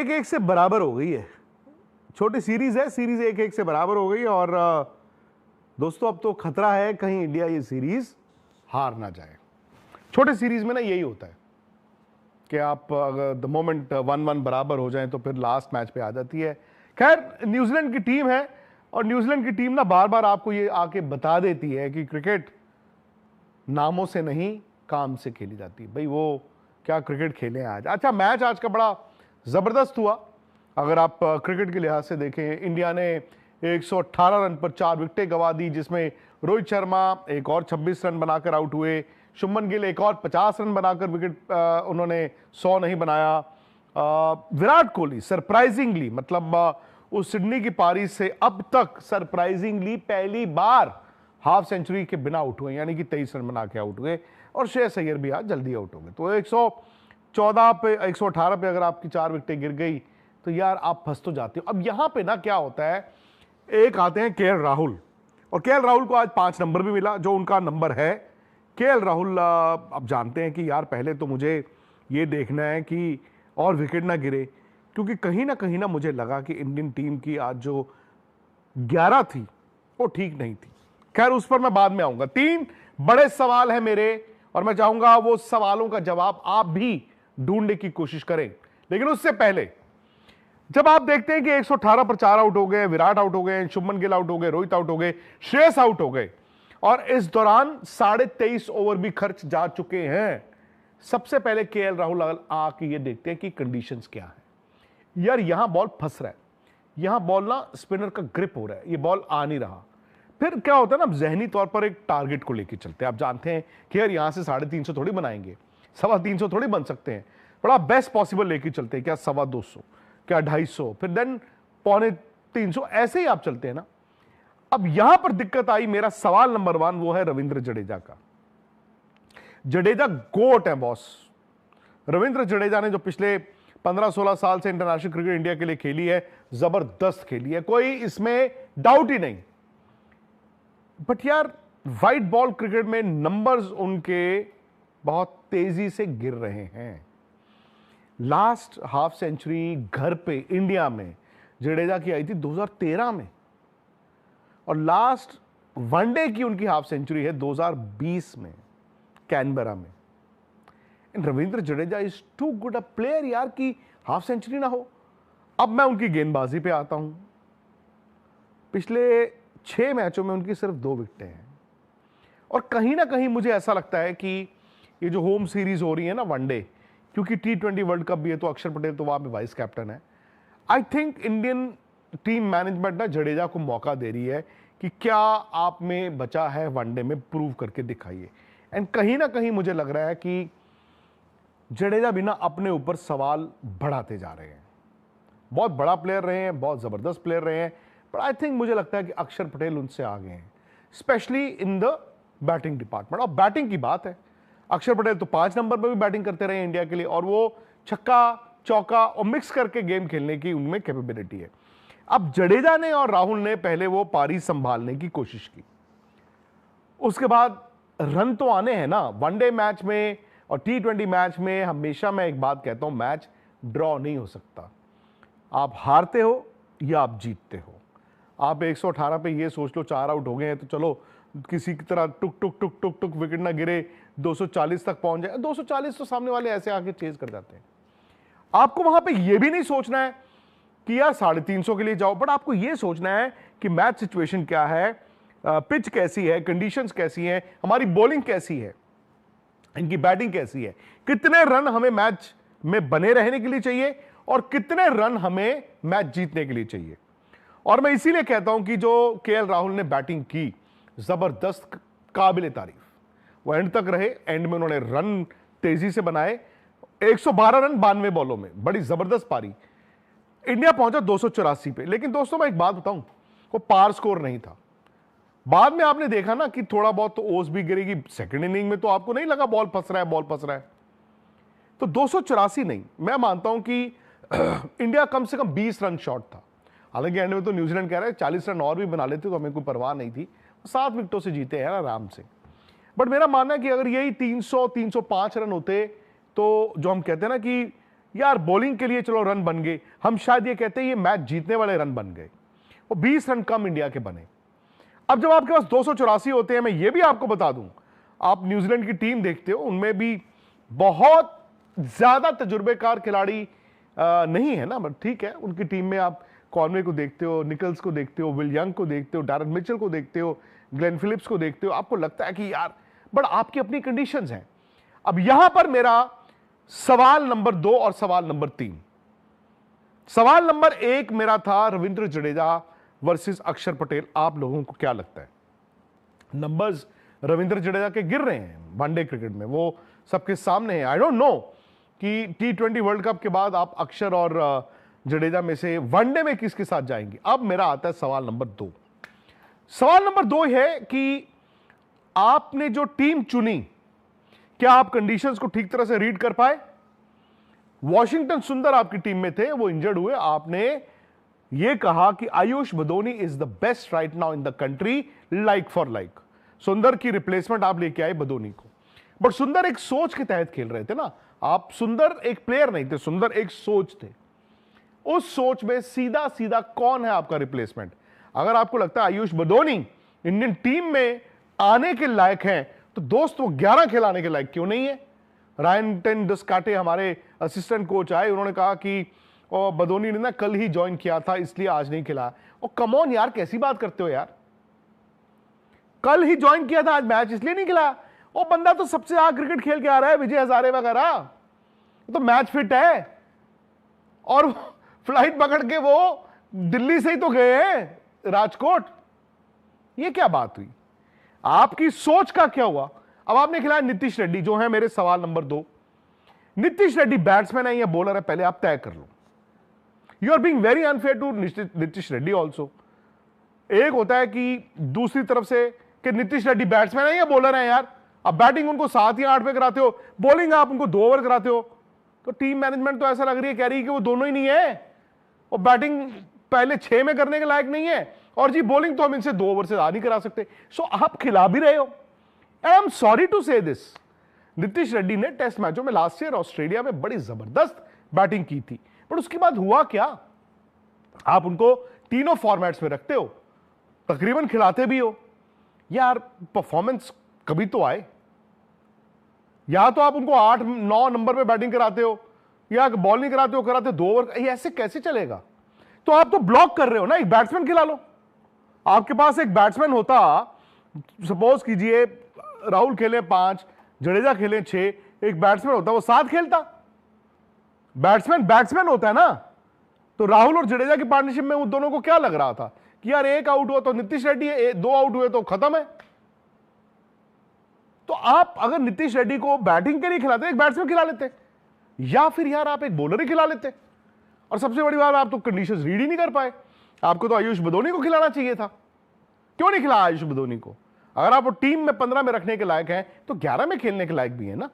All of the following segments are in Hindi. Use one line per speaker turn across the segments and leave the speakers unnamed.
1-1 से बराबर हो गई है, छोटी सीरीज है, सीरीज 1-1 से बराबर हो गई। और दोस्तों अब तो खतरा है कहीं इंडिया ये सीरीज हार ना जाए। छोटे सीरीज में ना यही होता है कि आप अगर द मोमेंट 1-1 बराबर हो जाए तो फिर लास्ट मैच पे आ जाती है। खैर न्यूजीलैंड की टीम है और न्यूजीलैंड की टीम ना बार बार आपको ये आके बता देती है कि क्रिकेट नामों से नहीं काम से खेली जाती। भाई वो क्या क्रिकेट खेले आज। अच्छा, मैच आज का बड़ा जबरदस्त हुआ। अगर आप क्रिकेट के लिहाज से देखें, इंडिया ने 118 रन पर 4 विकेटें गंवा दी, जिसमें रोहित शर्मा एक और 26 रन बनाकर आउट हुए, शुभमन गिल एक और 50 रन बनाकर विकेट उन्होंने 100 नहीं बनाया। विराट कोहली सरप्राइजिंगली, मतलब उस सिडनी की पारी से अब तक सरप्राइजिंगली पहली बार हाफ सेंचुरी के बिना आउट हुए, यानी कि 23 रन बना के आउट हुए। और श्रेयस अय्यर भी आज जल्दी आउट हो गए। तो 114 पे 118 पे अगर आपकी 4 विकेटें गिर गई तो यार आप फंस तो जाते हो। अब यहां पे ना क्या होता है, एक आते हैं केएल राहुल, और केएल राहुल को आज 5 नंबर भी मिला जो उनका नंबर है। केएल राहुल आप जानते हैं कि यार पहले तो मुझे ये देखना है कि और विकेट ना गिरे, क्योंकि कहीं ना मुझे लगा कि इंडियन टीम की आज जो 11 थी वो ठीक नहीं थी। खैर उस पर मैं बाद में आऊंगा। 3 बड़े सवाल हैं मेरे और मैं चाहूंगा वो सवालों का जवाब आप भी ढूंढने की कोशिश करें। लेकिन उससे पहले, जब आप देखते हैं कि 118 पर 4 आउट हो गए, विराट आउट हो गए, शुभमन गिल आउट हो गए, रोहित आउट हो गए, श्रेयस आउट हो गए, और इस दौरान 23.5 ओवर भी खर्च जा चुके हैं, सबसे पहले केएल राहुल आके ये देखते हैं कि कंडीशंस क्या है। यार यहां बॉल फंस रहा है, यहां बॉल ना स्पिनर का ग्रिप हो रहा है, ये बॉल आ नहीं रहा। फिर क्या होता है ना, जहनी तौर पर एक टारगेट को लेकर चलते हैं। आप जानते हैं कि यार यहां से 350 थोड़ी बनाएंगे, 325 थोड़ी बन सकते हैं, बड़ा बेस्ट पॉसिबल लेके चलते हैं। क्या 250, क्या 250, फिर देन 250, ऐसे ही आप चलते हैं ना। अब यहां पर दिक्कत आई। मेरा सवाल नंबर 1 वो है रविंद्र जडेजा का। जडेजा गोट है बॉस। रविंद्र जडेजा ने जो पिछले 15-16 साल से इंटरनेशनल क्रिकेट इंडिया के लिए खेली है, जबरदस्त खेली है, कोई इसमें डाउट ही नहीं। बट यार व्हाइट बॉल क्रिकेट में नंबर्स उनके बहुत तेजी से गिर रहे हैं। लास्ट हाफ सेंचुरी घर पे इंडिया में जडेजा की आई थी 2013 में, और लास्ट वनडे की उनकी हाफ सेंचुरी है 2020 में कैनबरा में। Ravindra Jadeja is too good a player यार की हाफ सेंचुरी ना हो। अब मैं उनकी गेंदबाजी पे आता हूं। पिछले 6 मैचों में उनकी सिर्फ 2 विकेटें हैं, और कहीं ना कहीं मुझे ऐसा लगता है कि ये जो होम सीरीज हो रही है ना वनडे, क्योंकि T20 वर्ल्ड कप भी है, तो अक्षर पटेल तो वहां पे वाइस कैप्टन है। I think Indian team management ना जडेजा को मौका दे रही है कि क्या आप में बचा है वनडे में, प्रूव करके दिखाइए। एंड कहीं ना कहीं मुझे लग रहा है कि जडेजा भी ना अपने ऊपर सवाल बढ़ाते जा रहे हैं। बहुत बड़ा प्लेयर रहे हैं, बहुत जबरदस्त प्लेयर रहे हैं, बट आई थिंक मुझे लगता है कि अक्षर पटेल उनसे आगे हैं, specially in the batting department. और बैटिंग की बात है, अक्षर पटेल तो 5 नंबर पर भी बैटिंग करते रहे इंडिया के लिए, और वो छक्का चौका और मिक्स करके गेम खेलने की उनमें कैपेबिलिटी है। अब जडेजा ने और राहुल ने पहले वो पारी संभालने की कोशिश की, उसके बाद रन तो आने हैं ना। वनडे मैच में और T20 मैच में हमेशा मैं एक बात कहता हूं, मैच ड्रॉ नहीं हो सकता। आप हारते हो या आप जीतते हो। आप 118 पे ये सोच लो 4 आउट हो गए हैं तो चलो किसी की तरह टुक टुक टुक टुक टुक विकेट ना गिरे, 240 तक पहुंच जाए। 240 तो सामने वाले ऐसे आके चेज कर जाते हैं। आपको वहां पे ये भी नहीं सोचना है कि यार 350 के लिए जाओ, बट आपको ये सोचना है कि मैच सिचुएशन क्या है, पिच कैसी है, कंडीशंस कैसी हैं, हमारी बॉलिंग कैसी है, इनकी बैटिंग कैसी है, कितने रन हमें मैच में बने रहने के लिए चाहिए और कितने रन हमें मैच जीतने के लिए चाहिए। और मैं इसीलिए कहता हूं कि जो केएल राहुल ने बैटिंग की, जबरदस्त, काबिल तारीफ। वो एंड तक रहे, एंड में उन्होंने रन तेजी से बनाए। 112 रन 92 बॉलों में, बड़ी जबरदस्त पारी। इंडिया पहुंचा 284 पे। लेकिन दोस्तों मैं एक बात बताऊं, वो पार स्कोर नहीं था। बाद में आपने देखा ना कि थोड़ा बहुत तो ओस भी गिरेगी। सेकंड इनिंग में तो आपको नहीं लगा बॉल फंस रहा है, बॉल फंस रहा है। तो 284 नहीं, मैं मानता हूं कि इंडिया कम से कम 20 रन शॉर्ट था। हालांकि एंड में तो न्यूजीलैंड कह रहा है 40 रन और भी बना लेते तो हमें कोई परवाह नहीं थी, 7 विकेटों से जीते हैं आराम से। बट मेरा मानना है कि अगर यही 300-305 रन होते तो जो हम कहते हैं ना कि यार बॉलिंग के लिए चलो रन बन गए, हम शायद ये कहते हैं ये मैच जीतने वाले रन बन गए, वो 20 रन कम इंडिया के बने। अब जब आपके पास 284 होते हैं, मैं ये भी आपको बता दूं, आप न्यूजीलैंड की टीम देखते हो, उनमें भी बहुत ज्यादा तजुर्बेकार खिलाड़ी नहीं है ना, ठीक है, उनकी टीम में आप कॉनवे को देखते हो, निकल्स को देखते हो, विल यंग को देखते हो, डैरन मिचेल को देखते हो, ग्लेन फिलिप्स को देखते हो, आपको लगता है कि यार बट आपकी अपनी कंडीशंस हैं। अब यहां पर मेरा सवाल नंबर 2 और सवाल नंबर 3। सवाल नंबर 1 मेरा था रविंद्र जडेजा वर्सेस अक्षर पटेल। आप लोगों को क्या लगता है? नंबर्स रविंद्र जडेजा के गिर रहे हैं वनडे क्रिकेट में, वो सबके सामने है। आई डोंट नो कि T20 वर्ल्ड कप के बाद आप अक्षर और जडेजा में से वनडे में किसके साथ जाएंगे। अब मेरा आता है सवाल नंबर 2। सवाल नंबर 2 है कि आपने जो टीम चुनी, क्या आप कंडीशंस को ठीक तरह से रीड कर पाए? वॉशिंगटन सुंदर आपकी टीम में थे, वो इंजर्ड हुए, आपने ये कहा कि Ayush Badoni is the best right now in the country, like for like. सुंदर की रिप्लेसमेंट आप लेके आए बदोनी को, बट सुंदर एक सोच के तहत खेल रहे थे ना आप। सुंदर एक प्लेयर नहीं थे, सुंदर एक सोच थे। उस सोच में सीधा सीधा कौन है आपका रिप्लेसमेंट? अगर आपको लगता है आयुष बदोनी इंडियन टीम में आने के लायक हैं, तो दोस्त वो 11 खिलाने के लायक क्यों नहीं है? रायन टेन डस्काटे हमारे असिस्टेंट कोच आए, उन्होंने कहा कि बदोनी ने ना कल ही ज्वाइन किया था इसलिए आज नहीं खिलाया। और कम ऑन यार, कैसी बात करते हो यार, कल ही ज्वाइन किया था, आज मैच इसलिए नहीं खिलाया। वो बंदा तो सबसे आगे क्रिकेट खेल के आ रहा है, विजय हजारे वगैरह, तो मैच फिट है, और फ्लाइट पकड़ के वो दिल्ली से ही तो गए हैं राजकोट। ये क्या बात हुई? आपकी सोच का क्या हुआ? अब आपने खिलाया नीतीश रेड्डी, जो है मेरे सवाल नंबर 2। नीतीश रेड्डी बैट्समैन है या बॉलर है, पहले आप तय कर लो। You are being very unfair to Nitish Reddy also. एक होता है कि दूसरी तरफ से कि नीतीश रेड्डी बैट्समैन है या बॉलर है यार। अब बैटिंग उनको 7 या 8 पे कराते हो, बॉलिंग आप उनको 2 ओवर कराते हो, तो टीम मैनेजमेंट तो ऐसा लग रही है, कह रही है कि वो दोनों ही नहीं है। और बैटिंग पहले 6 में करने के लायक नहीं है, और जी बॉलिंग तो हम इनसे 2 ओवर से ज्यादा नहीं करा सकते। सो आप खिला भी रहे हो। आई एम सॉरी टू से दिस, नीतीश रेड्डी ने टेस्ट मैचों में लास्ट ईयर ऑस्ट्रेलिया में बड़ी जबरदस्त बैटिंग की थी, पर उसके बाद हुआ क्या? आप उनको तीनों फॉर्मेट्स में रखते हो, तकरीबन खिलाते भी हो यार, परफॉर्मेंस कभी तो आए। या तो आप उनको 8-9 नंबर पे बैटिंग कराते हो, या बॉल नहीं कराते हो, कराते 2 ओवर। ये ऐसे कैसे चलेगा? तो आप तो ब्लॉक कर रहे हो ना, एक बैट्समैन खिला लो। आपके पास एक बैट्समैन होता, सपोज कीजिए राहुल खेले 5, जडेजा खेले 6, एक बैट्समैन होता वो 7 खेलता। बैट्समैन होता है ना। तो राहुल और जडेजा की पार्टनरशिप में उन दोनों को क्या लग रहा था कि यार एक आउट हुआ तो नीतीश रेड्डी है, 2 आउट हुए तो खत्म है। तो आप अगर नीतीश रेड्डी को बैटिंग के लिए खिलाते, एक बैट्समैन खिला लेते, या फिर यार आप एक बॉलर ही खिला लेते। और सबसे बड़ी बात, आप तो कंडीशंस रीड ही नहीं कर पाए। आपको तो आयुष बदोनी को खिलाना चाहिए था, क्यों नहीं खिलाया आयुष बदोनी को? अगर आप वो टीम में 15 में रखने के लायक हैं, तो 11 में खेलने के लायक भी है ना।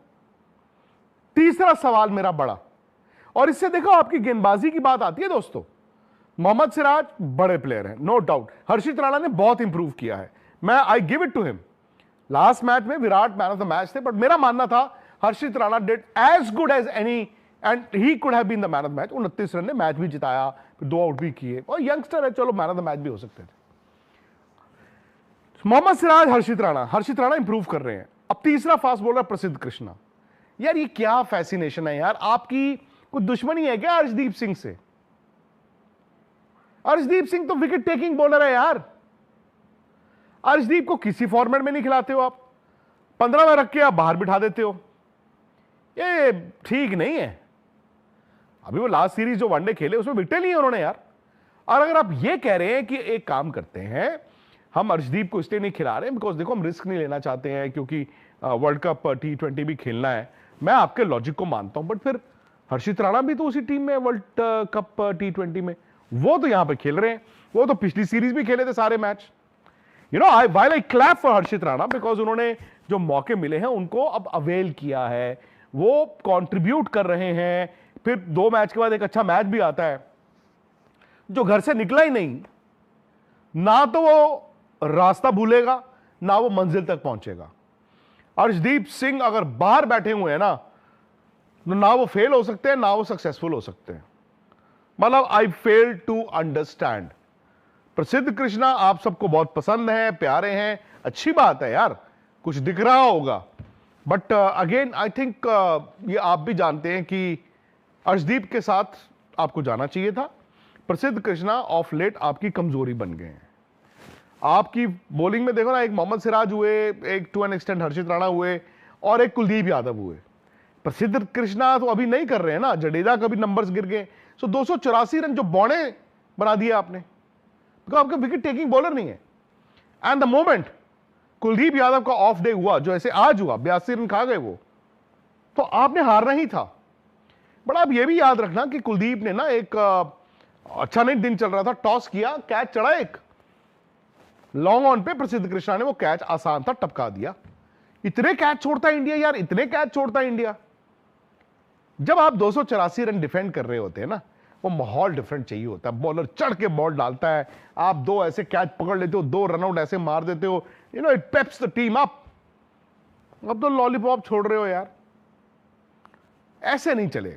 तीसरा सवाल मेरा बड़ा, और इससे देखो आपकी गेंदबाजी की बात आती है दोस्तों। मोहम्मद सिराज बड़े प्लेयर हैं, नो डाउट। हर्षित राणा ने बहुत इंप्रूव किया है, मैं I give it to him. Last match में Virat man of the match थे, बट मेरा मानना था Harshit Rana did as good as any and he could have been the man of the match. 29 run ने मैच भी जिताया, फिर 2 आउट भी किए, और यंगस्टर है, चलो मैन ऑफ द मैच भी हो सकते थे। मोहम्मद सिराज, हर्षित राणा इंप्रूव कर रहे हैं। अब तीसरा फास्ट बॉलर प्रसिद्ध कृष्णा। यार ये क्या फैसिनेशन है यार, आपकी कोई दुश्मनी है क्या अर्शदीप सिंह से? अर्शदीप सिंह तो विकेट टेकिंग बॉलर है यार। अर्शदीप को किसी फॉर्मेट में नहीं खिलाते हो आप, 15 में रख के आप बाहर बिठा देते हो। ये ठीक नहीं है। अभी वो लास्ट सीरीज जो वनडे खेले उसमें विकेट नहीं है उन्होंने यार। और अगर आप ये कह रहे हैं कि एक काम करते हैं, हम अर्शदीप को इसलिए नहीं खिला रहे बिकॉज देखो हम रिस्क नहीं लेना चाहते हैं, क्योंकि वर्ल्ड कप T20 भी खेलना है, मैं आपके लॉजिक को मानता हूं, बट फिर हर्षित राणा भी तो उसी टीम में वर्ल्ड कप T20 में, वो तो यहां पे खेल रहे हैं, वो तो पिछली सीरीज भी खेले थे सारे match. You know while I clap for Harshit Rana because उन्होंने जो मौके मिले हैं उनको अब अवेल किया है, वो कंट्रीब्यूट कर रहे हैं। फिर 2 मैच के बाद एक अच्छा मैच भी आता है। जो घर से निकला ही नहीं, ना तो वो रास्ता भूलेगा ना वो मंजिल तक पहुंचेगा। अर्शदीप सिंह अगर बाहर बैठे हुए हैं ना, ना वो फेल हो सकते हैं ना वो सक्सेसफुल हो सकते हैं। मतलब आई फेल टू अंडरस्टैंड। प्रसिद्ध कृष्णा आप सबको बहुत पसंद है, प्यारे हैं, अच्छी बात है यार, कुछ दिख रहा होगा, बट अगेन आई थिंक ये आप भी जानते हैं कि अर्शदीप के साथ आपको जाना चाहिए था। प्रसिद्ध कृष्णा ऑफ लेट आपकी कमजोरी बन गए हैं। आपकी बॉलिंग में देखो ना, एक मोहम्मद सिराज हुए, एक टू एन एक्सटेंड हर्षित राणा हुए और एक कुलदीप यादव हुए। प्रसिद्ध कृष्णा तो अभी नहीं कर रहे हैं ना, जडेजा का भी नंबर्स गिर गए। सो 284 रन जो बौने बना दिए आपने, क्योंकि आपका विकेट टेकिंग बॉलर नहीं है। And the moment Kuldeep Yadav का ऑफ डे हुआ, जो ऐसे आज हुआ, 82 रन खा गए वो, तो आपने हारना ही था। बट आप ये भी याद रखना कि कुलदीप ने ना एक अच्छा नहीं दिन चल रहा था, टॉस किया, कैच चढ़ा, एक लॉन्ग ऑन पे प्रसिद्ध कृष्णा ने वो कैच आसान था टपका दिया। इतने कैच छोड़ता है इंडिया यार, इतने कैच छोड़ता है इंडिया। जब आप 284 रन डिफेंड कर रहे होते हैं ना, वो माहौल डिफरेंट चाहिए होता है। बॉलर चढ़ के बॉल डालता है, आप दो ऐसे कैच पकड़ लेते हो, 2 रनआउट ऐसे मार देते हो, you know it Pep's the team up. अब तो लॉलीपॉप छोड़ रहे हो यार, ऐसे नहीं चलेगा।